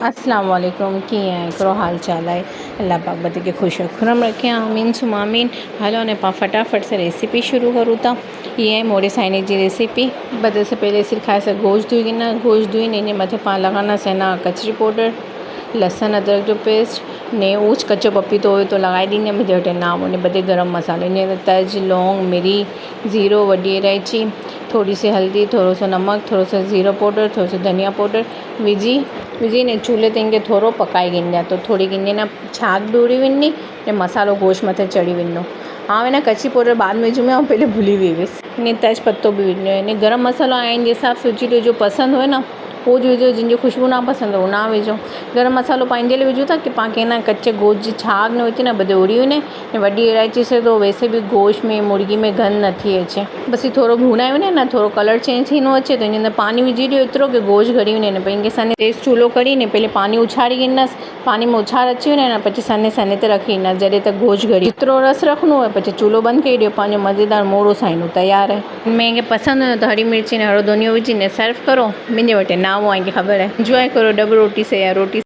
अस्सलाम वालेकुम कीअं आहे हिकिड़ो हाल चाल आहे। अल्लाह पाक बद के खुश खुरम रखे आमीन सुमामीन। हलो ने पा फटाफट से रेसिपी शुरू करूँ था। ये है मोड़े साइने की रेसिपी। बदे से पहले सिखाए से गोश्त धोई गिना, गोश्त धोई ने मथे पा लगाना सेना कचरी पाउडर, लहसुन अदरक जो पेस्ट ने ऊँच कच्चो पपीतो हो तो लगाई दी मुझे वटे नाम उन्हें बदे गरम मसाले ने तज लौंग मिरी ज़ीरो वडी इलायची थोड़ी सी हल्दी थोड़ो सो नमक थोड़ो सो ज़ीरो पाउडर थोड़ो सो धनिया पाउडर विझी ने चूल्हे ते इनके थोड़ो पकाई गिना तो थोड़ी गिने ना छाग भी उड़ी वञी ने मसालो गोश्त मथे चढ़ी वञो। हाँ है ना कच्ची पाउडर बाद में विझूं मैं पहले भूली हुई हुअसि। ने तेज पत्तो भी विझो ने गरम मसालो आहिनि जे हिसाब सां विझी जो पसंद हुए ना वो जो विझो, जिनकी खुशबू ना पसंद हो ना विझो। गरम मसालो पाइंदे लिए विझूं था कि पाके ना कच्चे गोश्त जी छाग न होती ना बदे उड़ी वञे ने वडी इलायची से तो वैसे भी गोश्त में मुर्गी में गंद न थी अचे। बस ये थोड़ो भुनाए वञे ना थोड़ो कलर चेंज थी न अचे तो इन पानी विझी ॾियो एतिरो कि गोश्त घड़ी वञे न इनके सने तेज़ चूल्हो करी ने पहले पानी उछाड़ी गिनस, पानी में उछाड़ अची वञे ना पछी सने सने ते रखी ॾींदा जॾहिं तक गोश्त घड़ी जेतिरो रस रखिणो आहे पछी चूल्हो बंदि करी ॾियो। पंहिंजो मज़ेदार मोड़ो साइनो तयार है। मैं पसंद हो तो हरी मिर्ची ने हरो धनियो विझी ने सर्व करो। मुंहिंजे वटि ना वो आएंगे ख़बर है। इंजॉय करो डबल रोटी से या रोटी